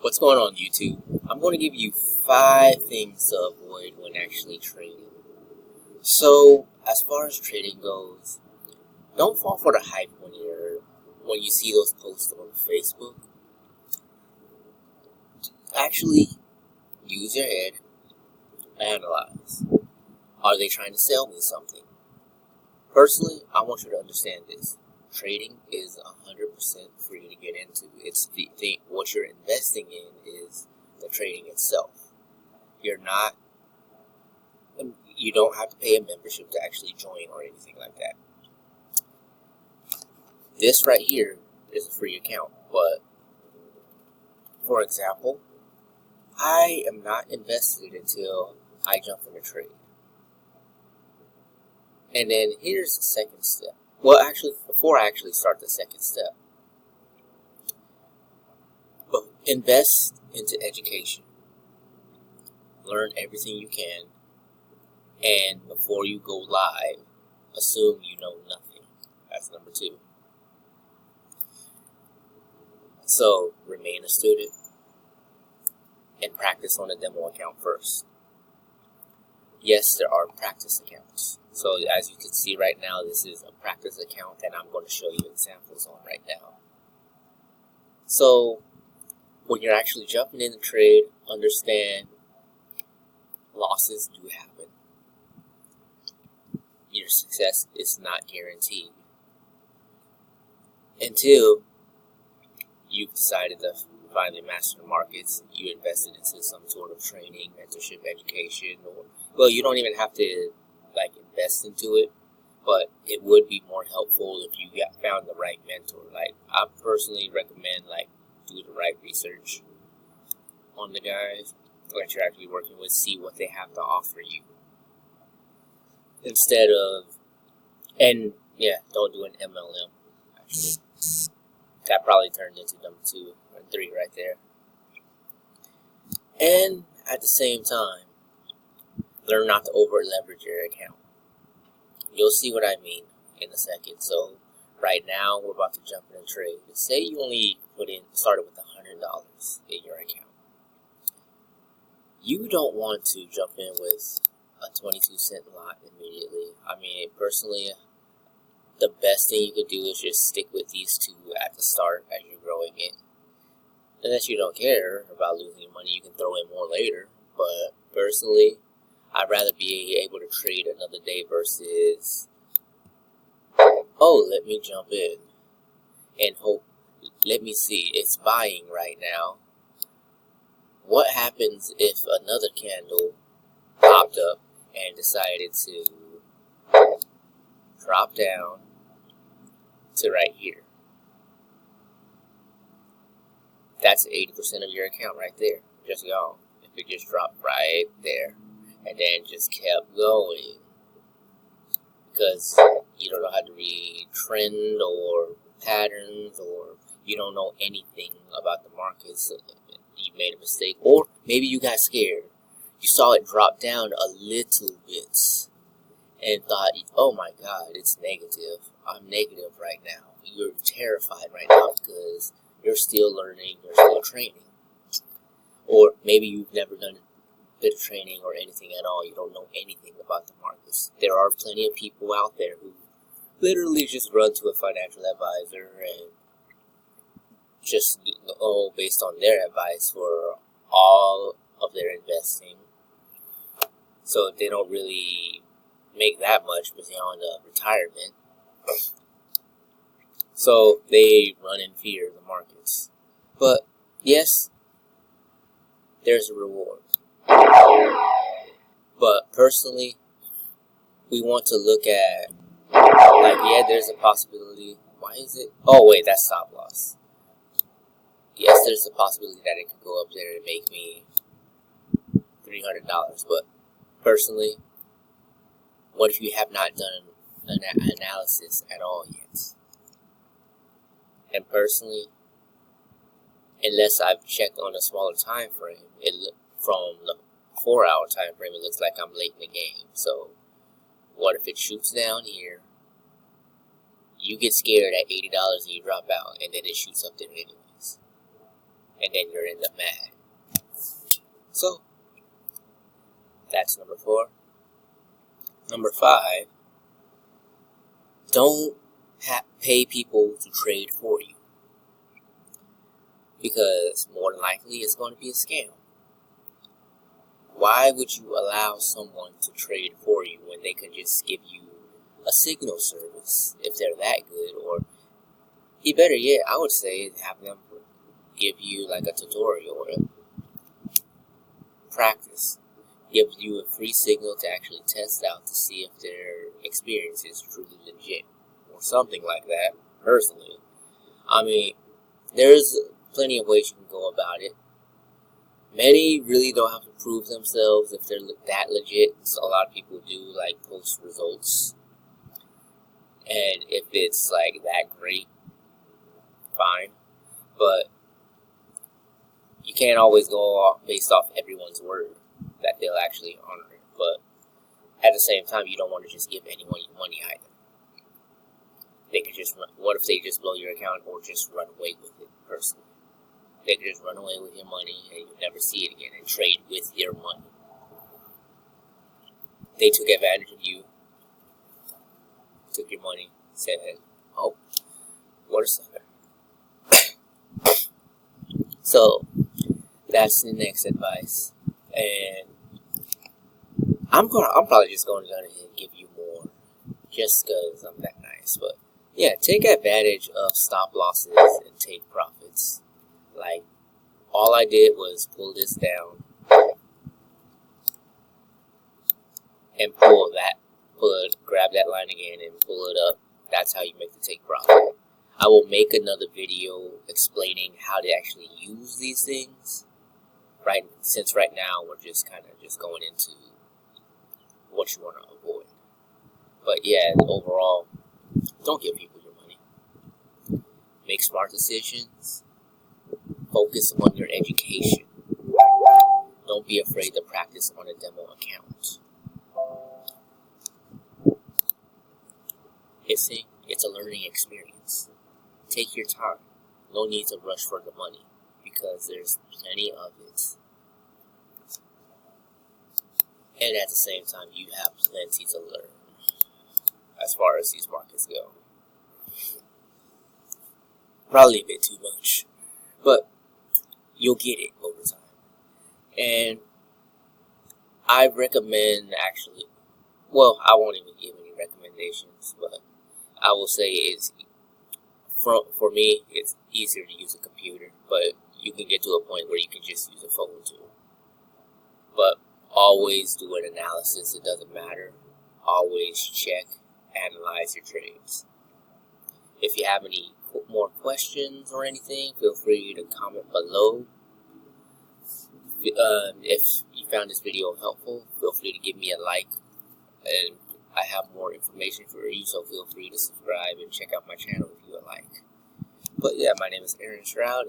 What's going on, YouTube? I'm going to give you 5 things to avoid when actually trading. So, as far as trading goes, don't fall for the hype when you see those posts on Facebook. Actually, use your head, analyze. Are they trying to sell me something? Personally, I want you to understand this. Trading is 100% free to get into. It's the thing. What you're investing in is the trading itself. You don't have to pay a membership to actually join or anything like that. This right here is a free account, but for example, I am not invested until I jump in a trade. And then here's the second step. Well, actually, before I actually start the second step, invest into education. Learn everything you can, and before you go live, assume you know nothing. That's number 2. So, remain a student and practice on a demo account first. Yes, there are practice accounts. So, as you can see right now, this is a practice account that I'm going to show you examples on right now. So, when you're actually jumping in the trade, understand losses do happen. Your success is not guaranteed until you've decided to finally master the markets. You invested into some sort of training, mentorship, education, or, well, you don't even have to invest into it, but it would be more helpful if you found the right mentor. I personally recommend do the right research on the guys that you're actually working with, see what they have to offer you. Instead of, don't do an MLM, actually. That probably turned into number 2 or 3 right there. And at the same time, learn not to over leverage your account. You'll see what I mean in a second. So right now we're about to jump in a trade. Say you only started with $100 in your account. You don't want to jump in with a 22-cent lot immediately. I mean, personally, the best thing you could do is just stick with these 2 at the start as you're growing it. Unless you don't care about losing your money, you can throw in more later. But personally, I'd rather be able to trade another day versus, let me jump in and hope, let me see, it's buying right now. What happens if another candle popped up and decided to drop down to right here? That's 80% of your account right there, just gone. If it just dropped right there and then just kept going, because you don't know how to read trend or patterns, or you don't know anything about the markets. You made a mistake, or maybe you got scared. You saw it drop down a little bit and thought, oh my God, it's negative. I'm negative right now. You're terrified right now because you're still learning, you're still training. Or maybe you've never done a bit of training or anything at all. You don't know anything about the markets. There are plenty of people out there who literally just run to a financial advisor and just go based on their advice for all of their investing. So they don't really make that much beyond retirement. So they run in fear of the markets. But yes, there's a reward. But personally, we want to look at, there's a possibility. Why is it? Oh wait, that's stop loss. Yes, there's a possibility that it could go up there and make me $300. But personally, what if you have not done an analysis at all yet? And personally, unless I've checked on a smaller time frame, from the 4-hour time frame, it looks like I'm late in the game. So what if it shoots down here? You get scared at $80 and you drop out, and then it shoots up there anyways. and then you're in the mad. So that's number 4. Number 5, don't pay people to trade for you, because more than likely it's going to be a scam. Why would you allow someone to trade for you when they could just give you a signal service if they're that good? Or better yet, I would say have them give you like a tutorial or a practice. Give you a free signal to actually test out to see if their experience is truly legit or something like that. Personally, I mean, there's plenty of ways you can go about it. Many really don't have to prove themselves if they're that legit. So a lot of people do like post results, and if it's like that great, fine. But you can't always go off based off everyone's word that they'll actually honor it. But at the same time, you don't want to just give anyone your money either. They could just run. What if they just blow your account or just run away with it personally? They could just run away with your money and you'll never see it again and trade with your money. They took advantage of you, took your money, said, oh, what a sucker. So that's the next advice. And I'm probably just going to go ahead and give you more just because I'm that nice. But yeah, take advantage of stop losses and take profits. Like, all I did was pull this down and grab that line again and pull it up. That's how you make the take profit. I will make another video explaining how to actually use these things. Since right now we're just kind of just going into what you want to avoid. But yeah, overall, don't give people your money. Make smart decisions. Focus on your education. Don't be afraid to practice on a demo account. It's a learning experience. Take your time. No need to rush for the money because there's plenty of it. And at the same time, you have plenty to learn as far as these markets go. Probably a bit too much, but you'll get it over time. And I recommend actually, well, I won't even give any recommendations, but I will say for me, it's easier to use a computer, but you can get to a point where you can just use a phone too. But always do an analysis. It doesn't matter. Always check, analyze your trades. If you have any more questions or anything, feel free to comment below. If you found this video helpful, feel free to give me a like. And I have more information for you, so feel free to subscribe and check out my channel if you would like. But yeah, my name is Aaron Shroud.